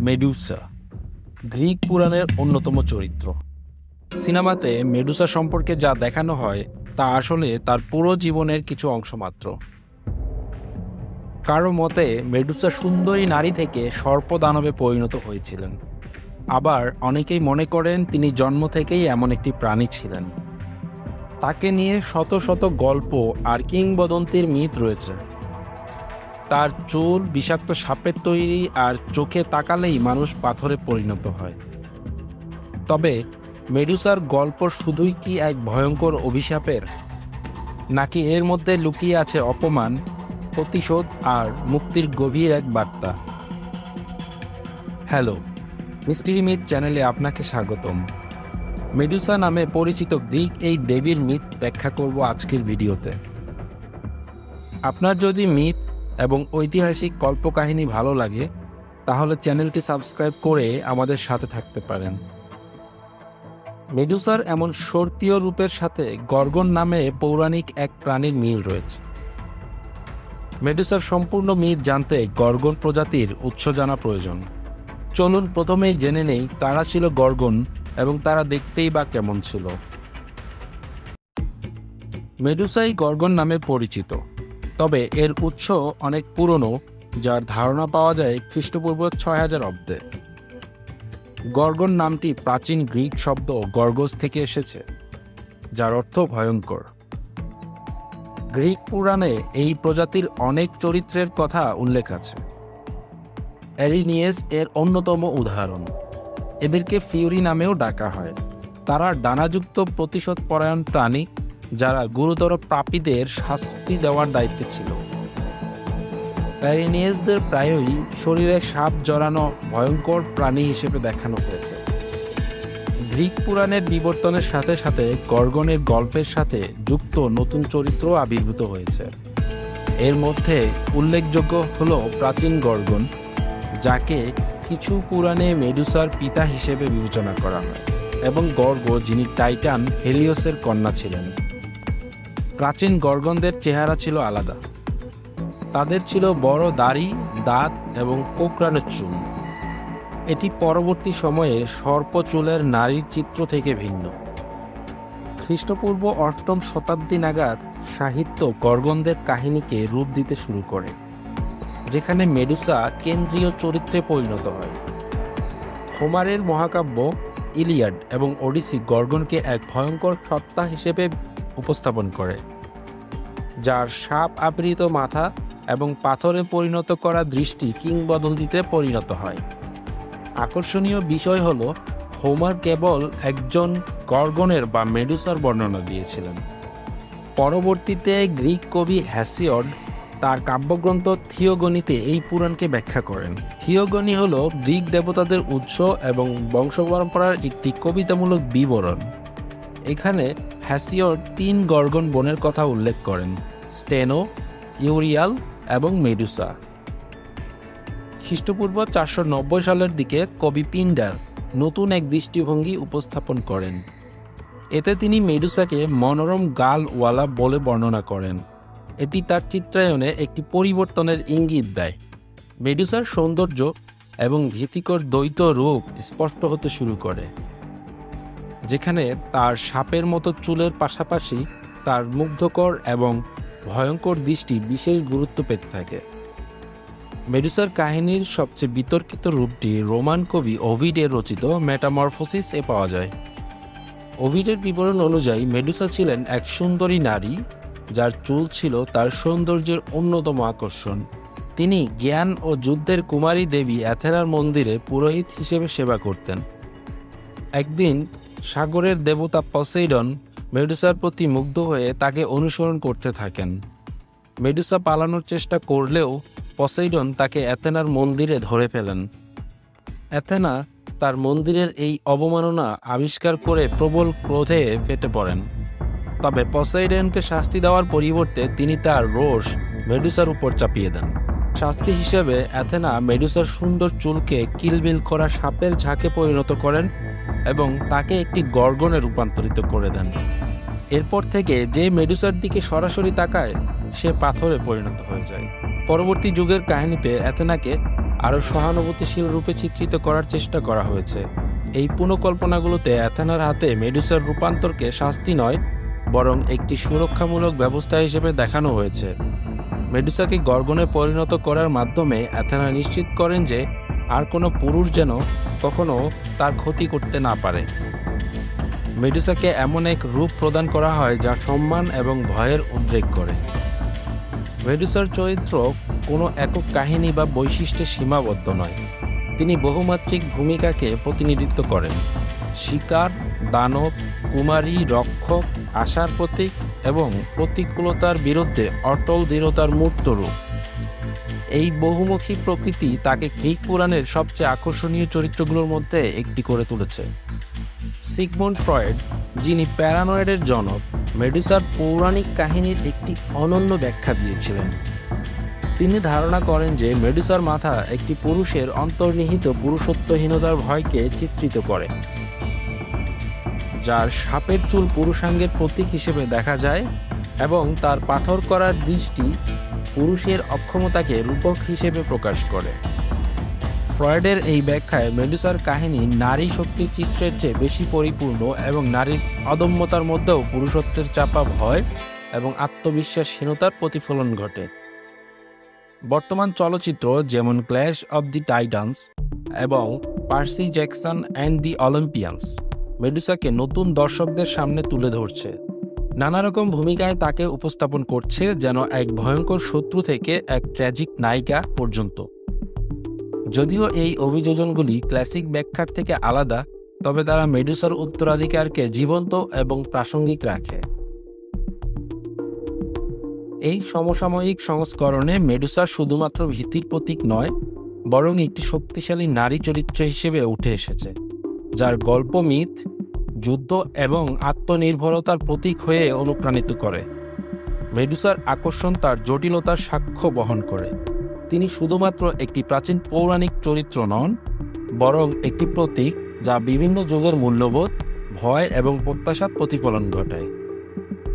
Medusa Greek পুরাণের অন্যতম চরিত্র। সিনেমাতে মেডুসা সম্পর্কে যা দেখানো হয় তা আসলে তার পুরো জীবনের কিছু অংশ মাত্র। কারো মতে মেডুসা সুন্দরী নারী থেকে সর্প দানবে পরিণত হয়েছিলেন, আবার অনেকেই মনে করেন তিনি জন্ম থেকেই এমন একটি প্রাণী ছিলেন। তাকে নিয়ে শত শত গল্প আর কিংবদন্তির মিথ রয়েছে। তার চুল বিষাক্ত সাপের তৈরি, আর চোখে তাকালেই মানুষ পাথরে পরিণত হয়। তবে মেডুসার গল্প শুধুই কি এক ভয়ঙ্কর অভিশাপের, নাকি এর মধ্যে লুকিয়ে আছে অপমান, প্রতিশোধ আর মুক্তির গভীর এক বার্তা? হ্যালো, মিস্ট্রি মিথ চ্যানেলে আপনাকে স্বাগতম। মেডুসা নামে পরিচিত গ্রিক এই দেবীর মিথ ব্যাখ্যা করব আজকের ভিডিওতে। আপনার যদি মিথ এবং ঐতিহাসিক কল্পকাহিনী ভালো লাগে তাহলে চ্যানেলটি সাবস্ক্রাইব করে আমাদের সাথে থাকতে পারেন। মেডুসার এমন সর্পীয় রূপের সাথে গর্গন নামে পৌরাণিক এক প্রাণীর মিল রয়েছে। মেডুসার সম্পূর্ণ মিথ জানতে গর্গন প্রজাতির উৎস জানা প্রয়োজন। চলুন প্রথমেই জেনে নেই কারা ছিল গর্গন এবং তারা দেখতেই বা কেমন ছিল। মেডুসাই গর্গন নামে পরিচিত, তবে এর উৎস অনেক পুরনো, যার ধারণা পাওয়া যায় খ্রিস্টপূর্ব ৬০০০ অব্দে। গর্গন নামটি প্রাচীন গ্রিক শব্দ গর্গস থেকে এসেছে, যার অর্থ ভয়ঙ্কর। গ্রিক পুরাণে এই প্রজাতির অনেক চরিত্রের কথা উল্লেখ আছে। এরিনিয়েস এর অন্যতম উদাহরণ। এদেরকে ফিউরি নামেও ডাকা হয়। তারা ডানাযুক্ত প্রতিশোধ পরায়ণ প্রাণী, যারা গুরুতর পাপীদের শাস্তি দেওয়ার দায়িত্বে ছিল। এরিনিয়েসদের প্রায়ই শরীরে সাপ জড়ানো ভয়ঙ্কর প্রাণী হিসেবে দেখানো হয়েছে। গ্রিক পুরাণের বিবর্তনের সাথে সাথে গর্গনের গল্পের সাথে যুক্ত নতুন চরিত্র আবির্ভূত হয়েছে। এর মধ্যে উল্লেখযোগ্য হল প্রাচীন গর্গন, যাকে কিছু পুরাণে মেডুসার পিতা হিসেবে বিবেচনা করা হয়, এবং গর্গ, যিনি টাইটান হেলিওসের কন্যা ছিলেন। প্রাচীন গর্গনদের চেহারা ছিল আলাদা। তাদের ছিল বড় দাড়ি, দাঁত এবং কোঁকড়ানো চুল। এটি পরবর্তী সময়ে সর্পচুলের নারীর চিত্র থেকে ভিন্ন। খ্রিস্টপূর্ব ৮ম শতাব্দী নাগাদ সাহিত্য গর্গনদের কাহিনীকে রূপ দিতে শুরু করে, যেখানে মেডুসা কেন্দ্রীয় চরিত্রে পরিণত হয়। হোমারের মহাকাব্য ইলিয়াড এবং ওডিসি গর্গনকে এক ভয়ঙ্কর সত্তা হিসেবে উপস্থাপন করে, যার সাপ আবৃত মাথা এবং পাথরে পরিণত করা দৃষ্টি কিংবদন্তিতে পরিণত হয়। আকর্ষণীয় বিষয় হল, হোমার কেবল একজন গর্গনের বা মেডুসার বর্ণনা দিয়েছিলেন। পরবর্তীতে গ্রিক কবি হ্যাসিয়ড তার কাব্যগ্রন্থ থিওগনিতে এই পুরাণকে ব্যাখ্যা করেন। থিওগনি হল গ্রিক দেবতাদের উৎস এবং বংশপরম্পরার একটি কবিতামূলক বিবরণ। এখানে হ্যাসিয়ড ৩ গর্গন বোনের কথা উল্লেখ করেন: স্টেনো, ইউরিয়াল এবং মেডুসা। খ্রিস্টপূর্ব ৪৯০ সালের দিকে কবি পিন্ডার নতুন এক দৃষ্টিভঙ্গি উপস্থাপন করেন। এতে তিনি মেডুসাকে মনোরম গালওয়ালা বলে বর্ণনা করেন। এটি তার চিত্রায়নে একটি পরিবর্তনের ইঙ্গিত দেয়। মেডুসার সৌন্দর্য এবং ভীতিকর দ্বৈত রূপ স্পষ্ট হতে শুরু করে, যেখানে তার সাপের মতো চুলের পাশাপাশি তার মুগ্ধকর এবং ভয়ঙ্কর দৃষ্টি বিশেষ গুরুত্ব পেতে থাকে। মেডুসার কাহিনীর সবচেয়ে বিতর্কিত রূপটি রোমান কবি ওভিডের রচিত মেটামরফোসিস এ পাওয়া যায়। ওভিডের বিবরণ অনুযায়ী মেডুসা ছিলেন এক সুন্দরী নারী, যার চুল ছিল তার সৌন্দর্যের অন্যতম আকর্ষণ। তিনি জ্ঞান ও যুদ্ধের কুমারী দেবী অ্যাথেনার মন্দিরে পুরোহিত হিসেবে সেবা করতেন। একদিন সাগরের দেবতা পসেইডন মেডুসার প্রতি মুগ্ধ হয়ে তাকে অনুসরণ করতে থাকেন। মেডুসা পালানোর চেষ্টা করলেও পসেইডন তাকে অ্যাথেনার মন্দিরে ধরে ফেলেন। অ্যাথেনা তার মন্দিরের এই অবমাননা আবিষ্কার করে প্রবল ক্রোধে ফেটে পড়েন। তবে পসেইডনকে শাস্তি দেওয়ার পরিবর্তে তিনি তার রোষ মেডুসার উপর চাপিয়ে দেন। শাস্তি হিসেবে অ্যাথেনা মেডুসার সুন্দর চুলকে কিলবিল করা সাপের ঝাঁকে পরিণত করেন এবং তাকে একটি গর্গনে রূপান্তরিত করে দেন। এরপর থেকে যে মেডুসার দিকে সরাসরি তাকায় সে পাথরে পরিণত হয়ে যায়। পরবর্তী যুগের কাহিনীতে অ্যাথেনাকে আরও সহানুভূতিশীল রূপে চিত্রিত করার চেষ্টা করা হয়েছে। এই পুনঃকল্পনাগুলোতে অ্যাথেনার হাতে মেডুসার রূপান্তরকে শাস্তি নয়, বরং একটি সুরক্ষামূলক ব্যবস্থা হিসেবে দেখানো হয়েছে। মেডুসাকে গর্গনে পরিণত করার মাধ্যমে অ্যাথেনা নিশ্চিত করেন যে আর কোনো পুরুষ যেন কখনো তার ক্ষতি করতে না পারে। মেডুসাকে এমন এক রূপ প্রদান করা হয় যা সম্মান এবং ভয়ের উদ্রেক করে। মেডুসার চরিত্র কোনো একক কাহিনী বা বৈশিষ্ট্যে সীমাবদ্ধ নয়, তিনি বহুমাত্রিক ভূমিকাকে প্রতিনিধিত্ব করেন। শিকার, দানব, কুমারী, রক্ষক, আশার প্রতীক এবং প্রতিকূলতার বিরুদ্ধে অটল দৃঢ়তার মূর্ত রূপ। এই বহুমুখী প্রকৃতি তাকে গ্রিক পুরাণের সবচেয়ে আকর্ষণীয় চরিত্রগুলোর মধ্যে একটি করে তুলেছে। সিগমুন্ড ফ্রয়েড, যিনি প্যারানয়েডের জনক, মেডুসার পৌরাণিক কাহিনীর একটি অনন্য ব্যাখ্যা দিয়েছিলেন। তিনি ধারণা করেন যে মেডুসার মাথা একটি পুরুষের অন্তর্নিহিত পুরুষত্বহীনতার ভয়কে চিত্রিত করে, যার সাপের চুল পুরুষাঙ্গের প্রতীক হিসেবে দেখা যায় এবং তার পাথর করার দৃষ্টি পুরুষের অক্ষমতাকে রূপক হিসেবে প্রকাশ করে। ফ্রয়েডের এই ব্যাখ্যায় মেডুসার কাহিনী নারী শক্তির চিত্রের চেয়ে বেশি পরিপূর্ণ এবং নারীর অদম্যতার মধ্যেও পুরুষত্বের চাপা ভয় এবং আত্মবিশ্বাসহীনতার প্রতিফলন ঘটে। বর্তমান চলচ্চিত্র যেমন ক্ল্যাশ অব দি টাইটান্স এবং পার্সি জ্যাকসন অ্যান্ড দি অলিম্পিয়ান্স মেডুসাকে নতুন দর্শকদের সামনে তুলে ধরছে। নানা রকম ভূমিকায় তাকে উপস্থাপন করছে, যেন এক ভয়ঙ্কর শত্রু থেকে এক ট্র্যাজিক নায়িকা পর্যন্ত। যদিও এই অভিযোজনগুলি ক্লাসিক ব্যাখ্যার থেকে আলাদা, তবে তারা মেডুসার উত্তরাধিকারকে জীবন্ত এবং প্রাসঙ্গিক রাখে। এই সমসাময়িক সংস্করণে মেডুসা শুধুমাত্র ভীতির প্রতীক নয়, বরং একটি শক্তিশালী নারী চরিত্র হিসেবে উঠে এসেছে, যার গল্প মিথ, যুদ্ধ এবং আত্মনির্ভরতার প্রতীক হয়ে অনুপ্রাণিত করে। মেডুসার আকর্ষণ তার জটিলতার সাক্ষ্য বহন করে। তিনি শুধুমাত্র একটি প্রাচীন পৌরাণিক চরিত্র নন, বরং একটি প্রতীক যা বিভিন্ন যুগের মূল্যবোধ, ভয় এবং প্রত্যাশার প্রতিফলন ঘটায়।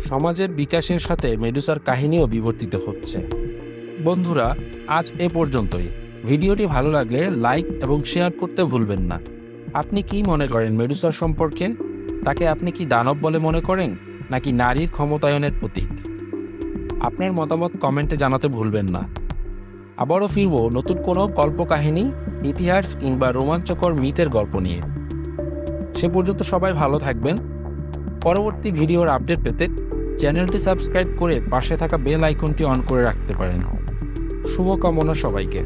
সমাজের বিকাশের সাথে মেডুসার কাহিনীও বিবর্তিত হচ্ছে। বন্ধুরা, আজ এ পর্যন্তই। ভিডিওটি ভালো লাগলে লাইক এবং শেয়ার করতে ভুলবেন না। আপনি কি মনে করেন মেডুসার সম্পর্কে? তাকে আপনি কি দানব বলে মনে করেন, নাকি নারীর ক্ষমতায়নের প্রতীক? আপনার মতামত কমেন্টে জানাতে ভুলবেন না। আবারও ফিরব নতুন কোনো কল্পকাহিনী, ইতিহাস কিংবা রোমাঞ্চকর মিথের গল্প নিয়ে। সে পর্যন্ত সবাই ভালো থাকবেন। পরবর্তী ভিডিওর আপডেট পেতে চ্যানেলটি সাবস্ক্রাইব করে পাশে থাকা বেল আইকনটি অন করে রাখতে পারেন। শুভকামনা সবাইকে।